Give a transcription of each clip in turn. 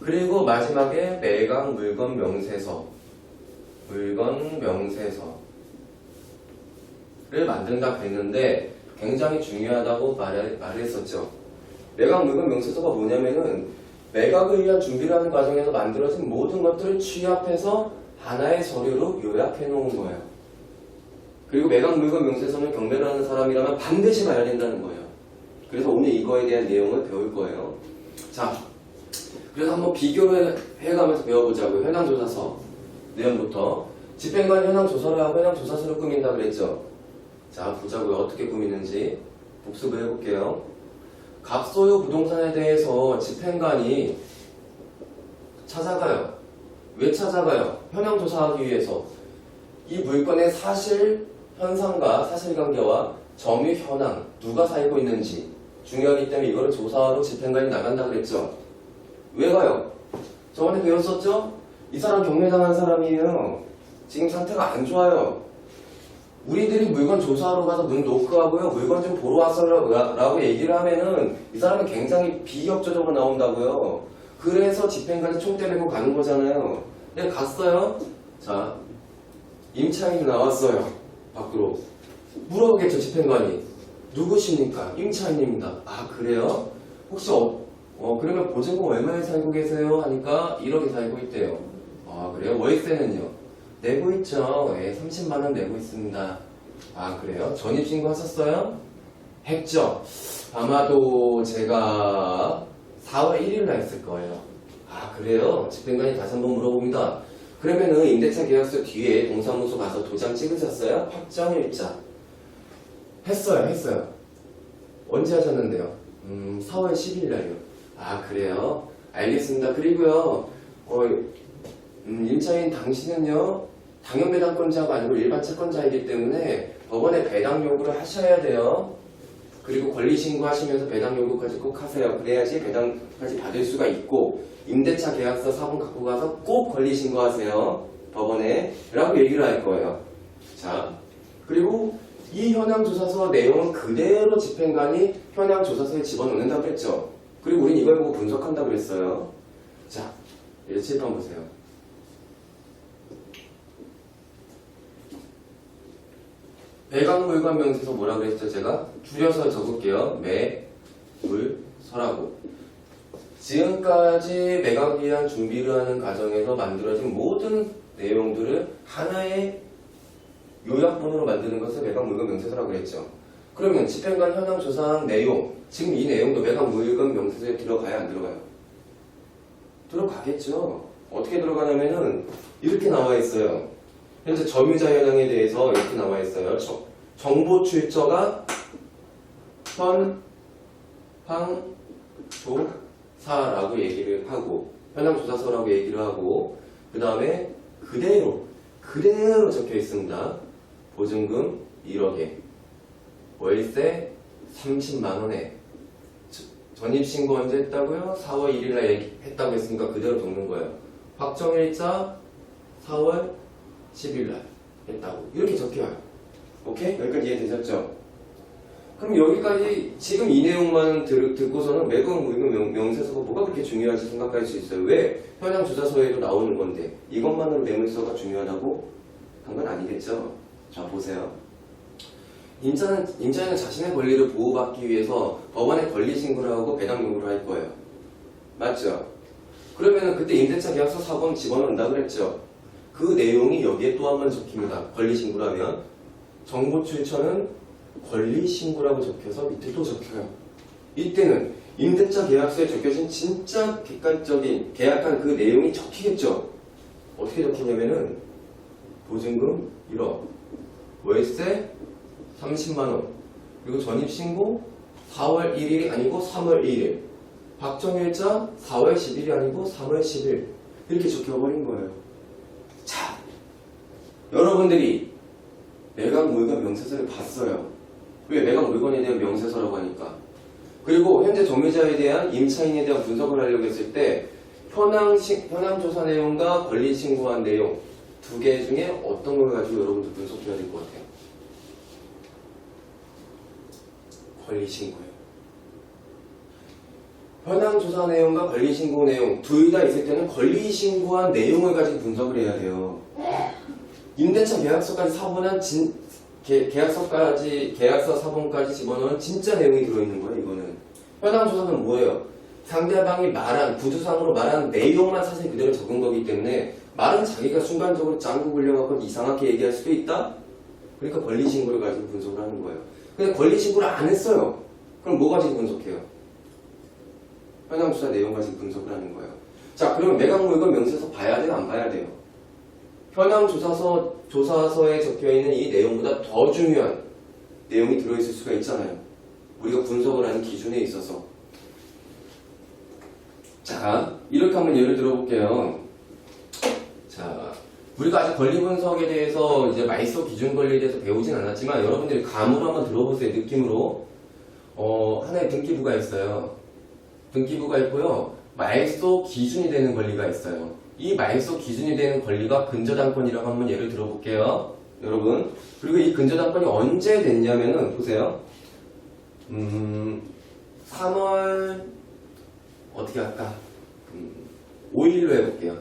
그리고 마지막에 매각 물건 명세서, 물건 명세서를 만든다 그랬는데 굉장히 중요하다고 말했었죠. 매각 물건 명세서가 뭐냐면은 매각을 위한 준비를 하는 과정에서 만들어진 모든 것들을 취합해서 하나의 서류로 요약해 놓은 거예요. 그리고 매각 물건 명세서는 경매를 하는 사람이라면 반드시 봐야 된다는 거예요. 그래서 오늘 이거에 대한 내용을 배울 거예요. 자, 그래서 한번 비교를 해가면서 배워보자고요. 현황조사서 내용부터. 집행관 현황조사를 하고 현황조사서를 꾸민다 그랬죠. 자, 보자고요. 어떻게 꾸미는지 복습을 해볼게요. 갑소유 부동산에 대해서 집행관이 찾아가요. 왜 찾아가요? 현황조사하기 위해서. 이 물건의 사실, 현상과 사실관계와 점유 현황, 누가 살고 있는지 중요하기 때문에 이거를 조사하러 집행관이 나간다 그랬죠. 왜 가요? 저번에 배웠었죠? 이 사람 경매당한 사람이에요. 지금 상태가 안 좋아요. 우리들이 물건 조사하러 가서 문 노크하고요. 물건 좀 보러 왔어요 라고 얘기를 하면은 이 사람은 굉장히 비협조적으로 나온다고요. 그래서 집행관이 총대 메고 가는 거잖아요. 근데 갔어요. 자, 임차인이 나왔어요. 밖으로. 물어보겠죠, 집행관이. 누구십니까? 임차인입니다. 아, 그래요? 혹시 그러면 보증금 얼마에 살고 계세요? 하니까 1억에 살고 있대요. 아, 그래요? 월세는요? 내고 있죠. 예, 30만원 내고 있습니다. 아, 그래요? 전입신고 하셨어요? 했죠. 아마도 제가 4월 1일 날 했을 거예요. 아, 그래요? 집행관이 다시 한번 물어봅니다. 그러면은 임대차 계약서 뒤에 동사무소 가서 도장 찍으셨어요? 확정일자. 했어요. 언제 하셨는데요? 4월 10일 날요. 아, 그래요? 알겠습니다. 그리고요, 임차인 당신은요, 당연 배당권자가 아니고 일반 채권자이기 때문에 법원에 배당 요구를 하셔야 돼요. 그리고 권리신고 하시면서 배당 요구까지 꼭 하세요. 그래야지 배당까지 받을 수가 있고, 임대차 계약서 사본 갖고 가서 꼭 권리신고 하세요. 법원에. 라고 얘기를 할 거예요. 자, 그리고 이 현황조사서 내용은 그대로 집행관이 현황조사서에 집어넣는다고 했죠. 그리고 우린 이걸 보고 분석한다고 그랬어요. 자, 이제 칠판 보세요. 매각물건 명세서 뭐라 그랬죠? 제가 줄여서 적을게요. 매물서라고. 지금까지 매각을 위한 준비를 하는 과정에서 만들어진 모든 내용들을 하나의 요약본으로 만드는 것을 매각물건 명세서라고 했죠. 그러면 집행관 현황 조사한 내용, 지금 이 내용도 매각물건 명세서에 들어가야 안 들어가요? 들어가겠죠. 어떻게 들어가냐면은 이렇게 나와 있어요. 현재 점유자 현황에 대해서 이렇게 나와 있어요. 정보 출처가 현황조사라고 얘기를 하고, 현황조사서라고 얘기를 하고, 그 다음에 그대로 적혀 있습니다. 보증금 1억에, 월세 30만원에, 전입신고 언제 했다고요? 4월 1일날 했다고 했으니까 그대로 적는 거예요. 확정일자 4월 10일날 했다고. 이렇게 적혀요. 오케이? 여기까지 이해되셨죠? 그럼 여기까지 지금 이 내용만 듣고서는 매각물건 명세서가 뭐가 그렇게 중요한지 생각할 수 있어요. 왜? 현황조사서에도 나오는 건데 이것만으로 매물서가 중요하다고 한 건 아니겠죠? 자, 보세요. 임차인은 자신의 권리를 보호받기 위해서 법원에 권리신고를 하고 배당 요구를 할 거예요. 맞죠? 그러면은 그때 임대차 계약서 4번 집어넣는다 그랬죠? 그 내용이 여기에 또 한 번 적힙니다. 권리신고라면 정보 출처는 권리신고라고 적혀서 밑에 또 적혀요. 이때는 임대차 계약서에 적혀진 진짜 객관적인 계약한 그 내용이 적히겠죠? 어떻게 적히냐면은 보증금 1억, 월세 30만원, 그리고 전입신고 4월 1일이 아니고 3월 1일, 확정일자 4월 10일이 아니고 3월 10일, 이렇게 적혀버린 거예요. 자, 여러분들이 매각물건 명세서를 봤어요. 왜? 매각물건에 대한 명세서라고 하니까. 그리고 현재 점유자에 대한, 임차인에 대한 분석을 하려고 했을 때 현황조사 내용과 권리신고한 내용 두 개 중에 어떤 걸 가지고 여러분들 분석해야 될 것 같아요? 권리신고요. 현황 조사 내용과 권리 신고 내용 둘 다 있을 때는 권리 신고한 내용을 가지고 분석을 해야 돼요. 임대차 계약서까지 사본한 계약서 사본까지 집어넣은 진짜 내용이 들어있는 거예요. 이거는 현황 조사는 뭐예요? 상대방이 말한 구두상으로 말한 내용만 사실 그대로 적은 거기 때문에 말은 자기가 순간적으로 짱구 굴려갖고 이상하게 얘기할 수도 있다. 그러니까 권리 신고를 가지고 분석을 하는 거예요. 근데 권리 신고를 안 했어요. 그럼 뭐 가지고 분석해요? 현황 조사 내용 가지고 분석을 하는 거예요. 자, 그러면 매각물건 명세서 봐야 돼요? 안 봐야 돼요? 현황 조사서에 적혀있는 이 내용보다 더 중요한 내용이 들어있을 수가 있잖아요. 우리가 분석을 하는 기준에 있어서. 자, 이렇게 한번 예를 들어볼게요. 자, 우리가 아직 권리 분석에 대해서 이제 말소 기준 권리에 대해서 배우진 않았지만 여러분들이 감으로 한번 들어보세요. 느낌으로. 하나의 등기부가 있어요. 등기부가 있고요. 말소 기준이 되는 권리가 있어요. 이 말소 기준이 되는 권리가 근저당권이라고 한번 예를 들어볼게요. 여러분. 그리고 이 근저당권이 언제 됐냐면은 보세요. 3월 어떻게 할까? 5일로 해볼게요.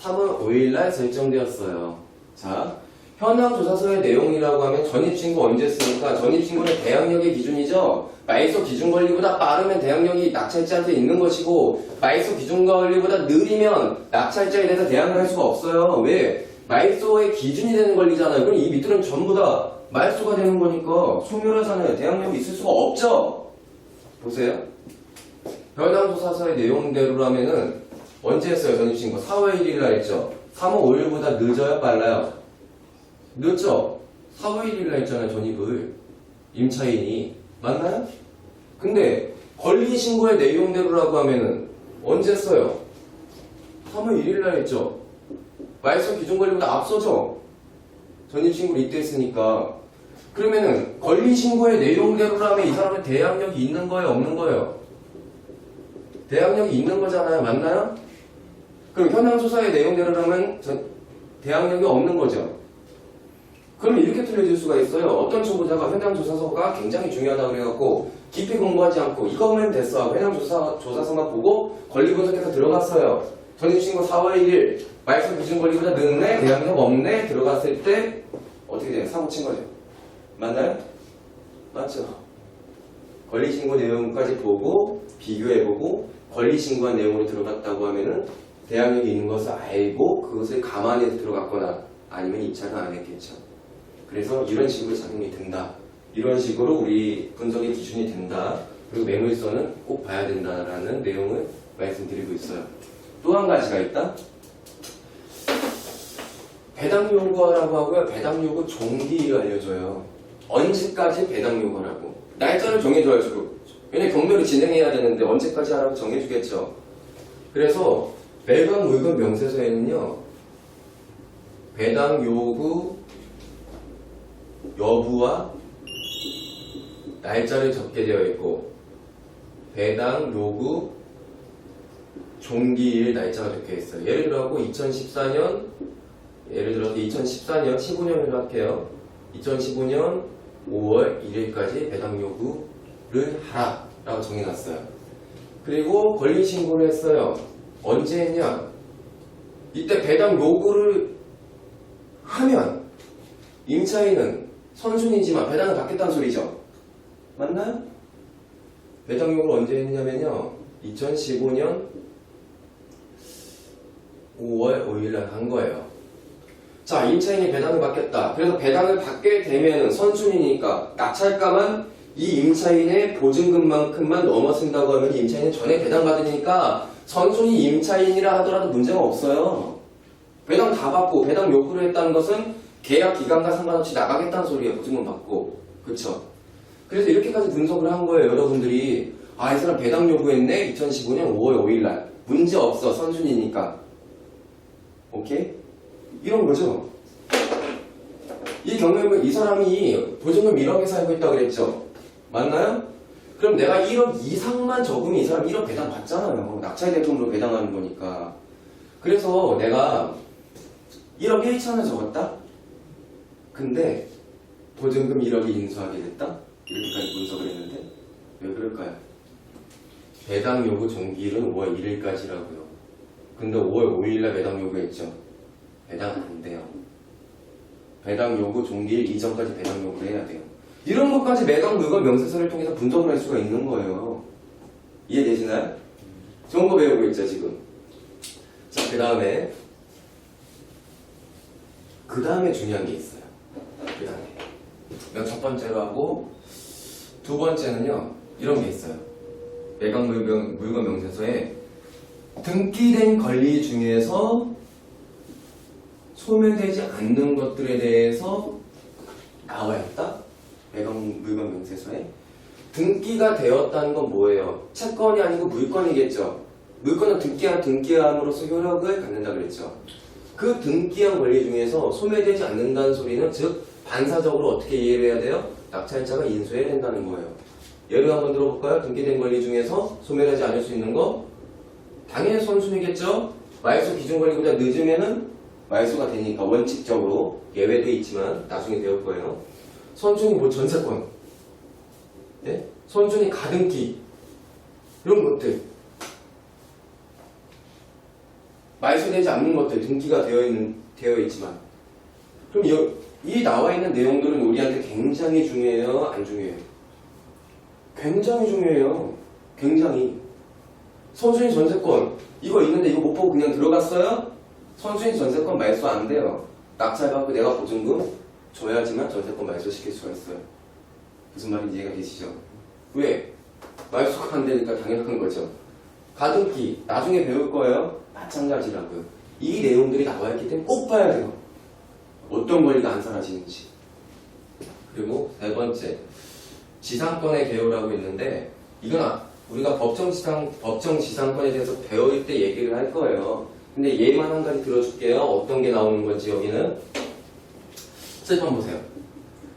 3월 5일날 설정되었어요. 자, 현황 조사서의 내용이라고 하면 전입신고 언제 쓰니까 전입신고는 대항력의 기준이죠. 말소 기준 권리보다 빠르면 대항력이 낙찰자한테 있는 것이고 말소 기준 권리보다 느리면 낙찰자에 대해서 대항을 할 수가 없어요. 왜? 말소의 기준이 되는 권리잖아요. 그럼 이 밑들은 전부 다 말소가 되는 거니까 소멸하잖아요. 대항력이 있을 수가 없죠. 보세요. 현황 조사서의 내용대로라면은 언제 했어요? 전입신고 4월 1일 날 했죠. 3월 5일보다 늦어요? 빨라요? 늦죠? 4월 1일 날 했잖아요. 전입을 임차인이. 맞나요? 근데 권리신고의 내용대로라고 하면은 언제 써요? 3월 1일 날 했죠. 말소 기준 권리보다 앞서죠. 전입신고를 이때 했으니까. 그러면은 권리신고의 내용대로라면 이 사람은 대항력이 있는 거예요? 없는 거예요? 대항력이 있는 거잖아요. 맞나요? 그럼 현황조사의 내용대로라면 대항력이 없는 거죠. 그럼 이렇게 틀려질 수가 있어요. 어떤 청구자가 현황조사서가 굉장히 중요하다고 그래갖고 깊이 공부하지 않고 이거 보면 됐어. 현황조사서만 보고 권리분석해서 들어갔어요. 전입신고 4월 1일 말소 기준 권리보다 늦네? 대항력 없네? 들어갔을 때 어떻게 돼요? 사고 친 거죠. 맞나요? 맞죠? 권리신고 내용까지 보고 비교해보고 권리신고한 내용으로 들어갔다고 하면은 대항력이 있는 것을 알고 그것을 감안해서 들어갔거나 아니면 입찰을 안 했겠죠. 그래서 이런 식으로 작용이 된다. 이런 식으로 우리 분석의 기준이 된다. 그리고 매물선은 꼭 봐야 된다라는 내용을 말씀드리고 있어요. 또 한 가지가 있다. 배당 요구하라고 하고요. 배당 요구 종기를 알려줘요. 언제까지 배당 요구하라고. 날짜를 정해줘야죠. 왜냐면 경매를 진행해야 되는데 언제까지 하라고 정해주겠죠. 그래서 매각 물건 명세서에는요. 배당 요구 여부와 날짜를 적게 되어 있고 배당 요구 종기일 날짜가 적혀 있어요. 예를 들어서 2014년 15년으로 할게요. 2015년 5월 1일까지 배당 요구를 하라라고 정해놨어요. 그리고 권리신고를 했어요. 언제 했냐? 이때 배당 요구를 하면 임차인은 선순위지만 배당을 받겠다는 소리죠. 맞나요? 배당 요구를 언제 했냐면요. 2015년 5월 5일날 한 거예요. 자, 임차인이 배당을 받겠다. 그래서 배당을 받게 되면 선순위니까 낙찰가만 이 임차인의 보증금만큼만 넘어선다고 하면 임차인은 전에 배당 받으니까 선순위 임차인이라 하더라도 문제가 없어요. 배당 다 받고 배당 요구를 했다는 것은 계약 기간과 상관없이 나가겠다는 소리예요. 보증금 받고. 그쵸? 그래서 이렇게까지 분석을 한 거예요. 여러분들이 아, 이 사람 배당 요구했네. 2015년 5월 5일날 문제 없어. 선순위니까. 오케이? 이런 거죠. 이 경매는 이 사람이 보증금 1억에 살고 있다고 그랬죠. 맞나요? 그럼 내가 1억 이상만 적으면 이 사람 1억 배당 받잖아요. 낙찰 대금으로 배당하는 거니까. 그래서 내가 1억 1천을 적었다? 근데 보증금 1억이 인수하게 됐다? 이렇게까지 분석을 했는데 왜 그럴까요? 배당 요구 종기일은 5월 1일까지라고요. 근데 5월 5일날 배당 요구했죠. 배당 안 돼요. 배당 요구 종기일 이전까지 배당 요구를 해야 돼요. 이런 것까지 매각 물건 명세서를 통해서 분석을 할 수가 있는 거예요. 이해되시나요? 좋은 거 배우고 있죠, 지금. 자, 그 다음에 중요한 게 있어요. 그 다음에. 첫 번째로 하고, 두 번째는요, 이런 게 있어요. 매각 물건 명세서에 등기된 권리 중에서 소멸되지 않는 것들에 대해서 나와 있다? 매각 물건 명세서에. 등기가 되었다는 건 뭐예요? 채권이 아니고 물건이겠죠. 물건은 등기함으로써 효력을 갖는다 그랬죠. 그 등기한 권리 중에서 소멸되지 않는다는 소리는 즉 반사적으로 어떻게 이해를 해야 돼요? 낙찰자가 인수해야 된다는 거예요. 예를 한번 들어볼까요? 등기된 권리 중에서 소멸하지 않을 수 있는 거? 당연히 선순위겠죠? 말소 기준 권리보다 늦으면은 말소가 되니까 원칙적으로 예외도 있지만 나중에 배울 거예요. 선순위 뭐 전세권, 네? 선순위 가등기 이런 것들 말소되지 않는 것들 등기가 되어 있지만 그럼 이 나와 있는 내용들은 우리한테 굉장히 중요해요? 안 중요해요? 굉장히 중요해요. 굉장히. 선순위 전세권 이거 있는데 이거 못 보고 그냥 들어갔어요? 선순위 전세권 말소 안 돼요. 낙찰 받고 내가 보증금 줘야지만 전세권 말소시킬 수가 있어요. 무슨 말인지 이해가 되시죠? 왜? 말소가 안 되니까 당연한 거죠. 가등기 나중에 배울 거예요. 마찬가지라고요. 이 내용들이 나와 있기 때문에 꼭 봐야 돼요. 어떤 권리가 안 사라지는지. 그리고 네 번째 지상권의 개요라고 있는데 이건 우리가 법정지상권에 대해서 배울 때 얘기를 할 거예요. 근데 얘만 한 가지 들어줄게요. 어떤 게 나오는 건지 여기는. 한번 보세요.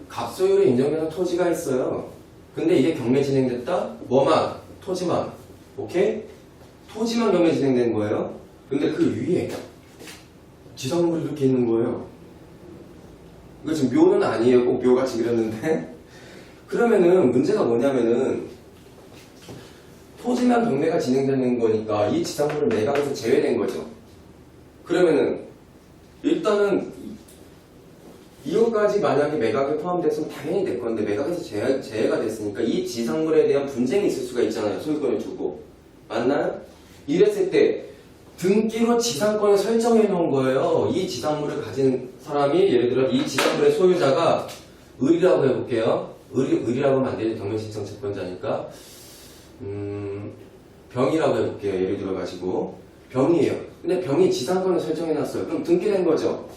갑소유로 인정되는 토지가 있어요. 근데 이게 경매 진행됐다? 뭐만? 토지만. 오케이? 토지만 경매 진행된 거예요. 근데 그 위에 지상물이 이렇게 있는 거예요. 이거 지금 묘는 아니에요. 꼭 묘같이 그렸는데. 그러면은 문제가 뭐냐면은 토지만 경매가 진행되는 거니까 이 지상물은 매각에서 제외된 거죠. 그러면은 일단은 이거까지 만약에 매각에 포함됐으면 당연히 내 건데 매각에서 제외가 됐으니까 이 지상물에 대한 분쟁이 있을 수가 있잖아요. 소유권을 두고. 맞나요? 이랬을 때 등기로 지상권을 설정해 놓은 거예요. 이 지상물을 가진 사람이 예를 들어 이 지상물의 소유자가 을이라고 해볼게요. 을이라고 하면 안 되죠. 경매신청 채권자니까. 병이라고 해볼게요. 예를 들어가지고 병이에요. 근데 병이 지상권을 설정해 놨어요. 그럼 등기된 거죠.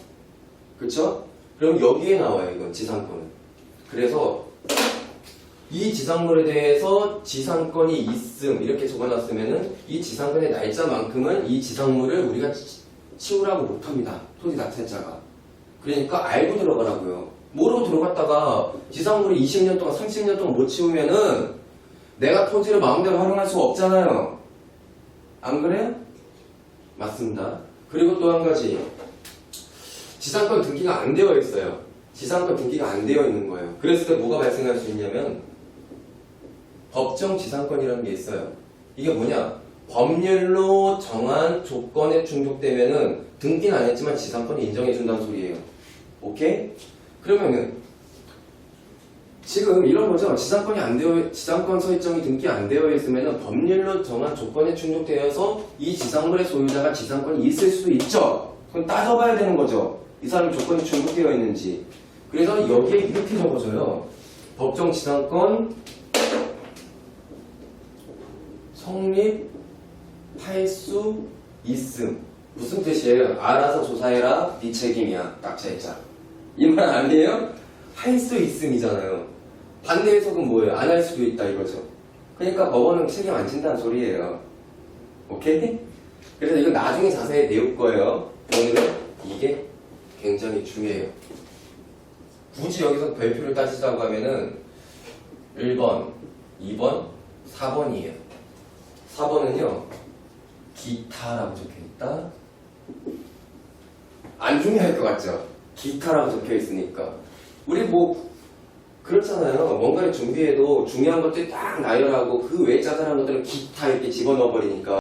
그쵸? 그럼 여기에 나와요. 이건 지상권은. 그래서 이 지상물에 대해서 지상권이 있음 이렇게 적어놨으면은 이 지상권의 날짜만큼은 이 지상물을 우리가 치우라고 못합니다. 토지 낙찰자가. 그러니까 알고 들어가라고요. 모르고 들어갔다가 지상물을 20년 동안 30년 동안 못 치우면은 내가 토지를 마음대로 활용할 수가 없잖아요. 안 그래요? 맞습니다. 그리고 또 한 가지 지상권 등기가 안 되어 있어요. 지상권 등기가 안 되어 있는 거예요. 그랬을 때 뭐가 발생할 수 있냐면 법정 지상권이라는 게 있어요. 이게 뭐냐? 법률로 정한 조건에 충족되면은 등기는 안 했지만 지상권이 인정해준다는 소리예요. 오케이? 그러면은 지금 이런 거죠. 지상권 설정이 등기 안 되어 있으면은 법률로 정한 조건에 충족되어서 이 지상물의 소유자가 지상권이 있을 수도 있죠. 그럼 따져봐야 되는 거죠. 이 사람이 조건이 충족되어 있는지. 그래서 여기에 이렇게 적어줘요. 법정 지상권 성립할 수 있음. 무슨 뜻이에요? 알아서 조사해라. 네 책임이야. 낙찰자. 이 말 아니에요? 할 수 있음이잖아요. 반대 해석은 뭐예요? 안 할 수도 있다 이거죠. 그러니까 법원은 책임 안 진다는 소리예요. 오케이? 그래서 이건 나중에 자세히 배울 거예요. 오늘은 이게 굉장히 중요해요. 굳이 여기서 별표를 따지자고 하면은 1번, 2번, 4번이에요. 4번은요. 기타라고 적혀있다. 안 중요할 것 같죠? 기타라고 적혀있으니까. 우리 뭐 그렇잖아요. 뭔가를 준비해도 중요한 것들이 딱 나열하고 그 외에 짜잘한 것들은 기타 이렇게 집어넣어 버리니까